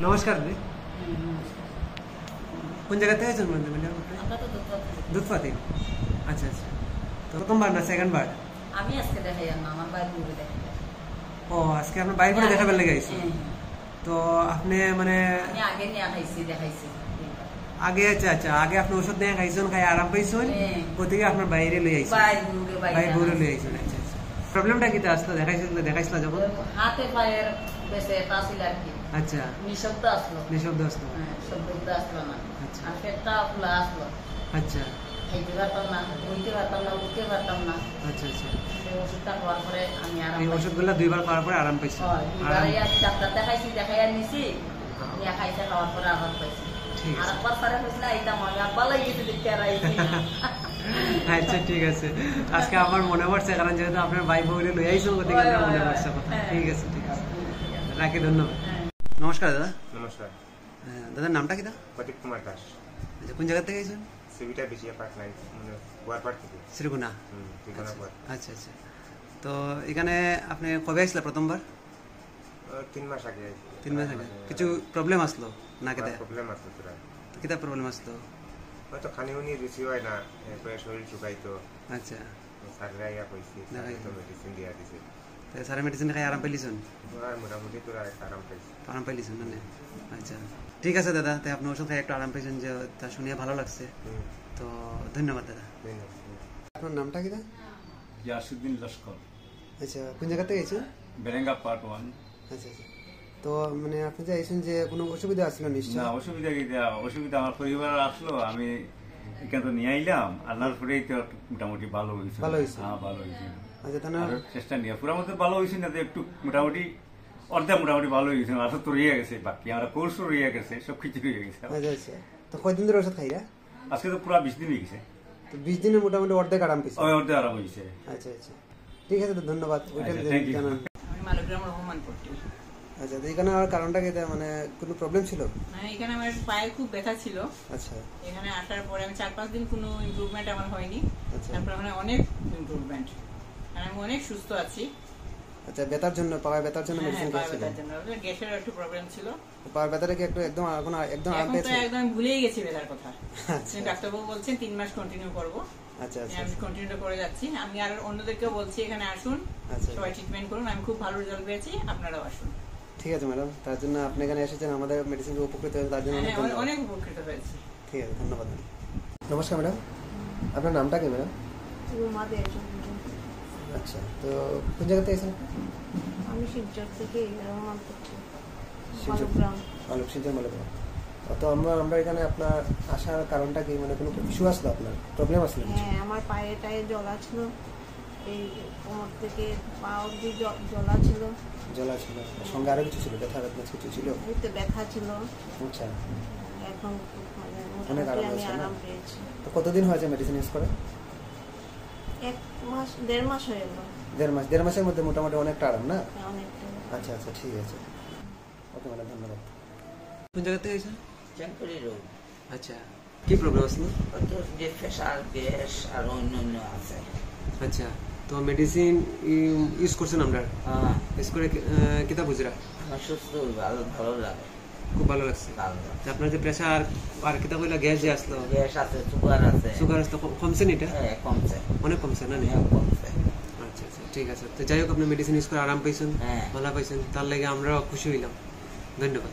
নমস্কার রে কোন জায়গা থেকে আছেন ম্যাডাম? দুধপাতি। আচ্ছা আচ্ছা, তো প্রথমবার না সেকেন্ড বার? আমি আজকে দেখাই না, আমার বাইরে ঘুরে দেখাই। ও আজকে আপনার বাইরে ঘুরে দেখাবার লেগে আইছে? তো আপনি মানে আমি আগে নিয়ে খাইছি, দেখাইছি আগে? আচ্ছা আচ্ছা, আগে আপনি ওষুধ নিয়ে খাইছেন, খাই আরাম পাইছেন, ওদিকে আপনার বাইরে লই আইছেন, বাইরে ঘুরে লই আইছেন। আচ্ছা আচ্ছা, প্রবলেমটা কি আসলো? দেখাইছিল যখন হাতে পায়ের বেশে পাছিল আর কি। আচ্ছা, নিঃশব্দ আসলো। নিঃশব্দ আসলো? শব্দ আসলো না। আচ্ছা, আর পেটটা ফুলা আসলো। আচ্ছা, খাইতে পারতাম না, বইতে পারতাম না, উঠতে পারতাম না। আচ্ছা আচ্ছা, এই ওষুধটা খাওয়ার পরে আমি আরাম এই ওষুধগুলো দুইবার খাওয়ার পরে আরাম পাইছি? দুইবারই আমি ডাক্তার দেখাইছি, দেখাইয়া নিছি, নিয়ে খাইতে খাওয়ার পরে আরাম পাইছি। আর একবার পরে হয়েছিল এইটা মনে ভালো গেছে দেখতে আর আইছি না। আচ্ছা ঠিক আছে, আজকে আমার মনে পড়ছে, কারণ যেহেতু আপনার ভাই বউরে লই আইছেন, ওদিকে আমার মনে পড়ছে কথা। ঠিক আছে ঠিক আছে, রাখি, ধন্যবাদ। নমস্কার দাদা। নমস্কার দাদার নামটা কি? প্রদীপ কুমার দাস। আচ্ছা, কোন জায়গা থেকে আইছেন? সিভিটা বেশি অ্যাপার্টমেন্ট মানে গোয়ারপাড় থেকে। শ্রীগুনা? আচ্ছা আচ্ছা, তো এখানে আপনি কবে আসলে প্রথমবার? 3 মাস আগে। 3 মাস আগে কিছু প্রবলেম আসলো না? কেটে প্রবলেম আসলো তোরা? কিতা প্রবলেম আসলো? হয়তো খানি উনি রুচি হয় না, এরপরে শরীর শুকাইতো। আচ্ছা, স্যাররা ইয়া কইছি, তো মেডিসিন দিয়া দিছে। তো স্যার মেডিসিন খাই আরাম পাইলিছেন? মোটামুটি তোরা আরাম পাইছি। আরাম পাইলিছেন না? আচ্ছা ঠিক আছে দাদা, তাই আপনি ওষুধ খাই একটু আরাম পাইছেন, যে তা শুনিয়ে ভালো লাগছে। তো ধন্যবাদ দাদা। আপনার নামটা কি? ইয়াসুদ্দিন লস্কর। আচ্ছা, কোন জায়গা থেকে আইছেন? বেরেঙ্গা পার্ট 1। আচ্ছা আচ্ছা, তো মানে আপনি যে আইছেন, যে কোনো অসুবিধা আসলো নিশ্চয়? না, অসুবিধা আমার পরিবার আসলো, আমি এখানে তো নিয়ে আইলাম, আল্লাহর পরেই তো মোটামুটি ভালো হয়েছে। ভালো হয়েছে? হ্যাঁ ভালো হয়েছে। আচ্ছা, তাহলে চেষ্টা নিয়ে পুরা মধ্যে ভালো হয়েছে না, একটু মোটামুটি অর্ধেক মোটামুটি ভালো হয়েছে, আর তো রয়ে গেছে, বাকি আমরা কোর্সও রয়ে গেছে, সবকিছু রয়ে গেছে। আচ্ছা আচ্ছা, তো কয়দিন ধরে ওষুধ খাইরা? আজকে তো পুরা 20 দিন হয়ে গেছে। তো 20 দিনে মোটামুটি অর্ধেক আরাম পেয়েছে? অর্ধেক আরাম হয়েছে। আচ্ছা আচ্ছা, ঠিক আছে, তো ধন্যবাদ। জানান। আমি মালিগ্রাম রহমান পট্টি। আচ্ছা, তো এখানে আর কারণটা কি, মানে কোনো প্রবলেম ছিল? মানে এখানে আমার পায়ে খুব ব্যথা ছিল। আচ্ছা, এখানে আসার পরে আমি 4-5 দিন কোনো ইমপ্রুভমেন্ট আমার হয়নি। তারপর মানে অনেক ইমপ্রুভমেন্ট, আর আমি অনেক সুস্থ আছি। আচ্ছা, ব্যথার জন্য, পাওয়ার ব্যথার জন্য মেডিসিন খাইছিলেন? গ্যাসের একটু প্রবলেম ছিল। পাওয়ার ব্যথাটা কি একটু একদম এখন আরাম পেয়েছে? একদম ভুলেই গেছি ব্যথার কথা। ডাক্তারবাবু বলছেন 3 মাস কন্টিনিউ করব। আচ্ছা আচ্ছা, আমি কন্টিনিউ করে যাচ্ছি। আমি আর অন্যদেরকেও বলছি এখানে আসুন, সবাই ট্রিটমেন্ট করুন, আমি খুব ভালো রেজাল্ট পেয়েছি, আপনারাও আসুন। ঠিক আছে ম্যাডাম, তার জন্য আপনি এখানে এসেছেন, আমাদের মেডিসিন উপকৃত হয়েছে, তার জন্য অনেক উপকৃত হয়েছি। ঠিক আছে, ধন্যবাদ। নমস্কার ম্যাডাম, আপনার নামটা কি ম্যাডাম? আচ্ছা, তো কোন জায়গা থেকে এসেছেন? আমি শিবচর থেকে রহমান করছি। তো আমরা এখানে আপনার আসার কারণটা কি, মানে কোনো ইস্যু আসলো, আপনার প্রবলেম আসলো? হ্যাঁ, আমার পায়ে টায়ে জ্বলা ছিল, এই কোমর থেকে পা অব্দি জ্বলা ছিল। সঙ্গে আরো কিছু ছিল? ব্যথা কিছু ছিল? বুঝতে ব্যথা ছিল। আচ্ছা, এখন অনেক আরাম পেয়েছি। তো কতদিন হয়েছে মেডিসিন ইউজ করে? 1.5 মাস হয়ে গেল। 1.5 মাসের মধ্যে মোটামুটি অনেকটা আরাম না? অনেকটা। আচ্ছা আচ্ছা, ঠিক আছে, ওকে ম্যাডাম, ধন্যবাদ। কোন জায়গা থেকে এসেছেন? টেম্পোরারি রোগ। আচ্ছা, কি প্রবলেম আসলো? তো যে প্রেসার, গ্যাস আর অন্যান্য আছে। আচ্ছা, তো মেডিসিন ইউজ করছেন আমরা? হ্যাঁ, ইউজ করে কিতা বুঝরা? আমার সুস্থ ভালো লাগে, খুব ভালো লাগছে। আপনার যে প্রেসার আর কিতা কইলা, গ্যাস যে আসলো? গ্যাস আছে, সুগার আছে। সুগার আসতো, কমছে নি? এটা কমছে, অনেক কমছে না? কমছে। আচ্ছা আচ্ছা, ঠিক আছে, তো যাই হোক, আপনি মেডিসিন ইউজ করে আরাম পাইছেন, ভালো পাইছেন, তার লাগে আমরাও খুশি হইলাম। ধন্যবাদ।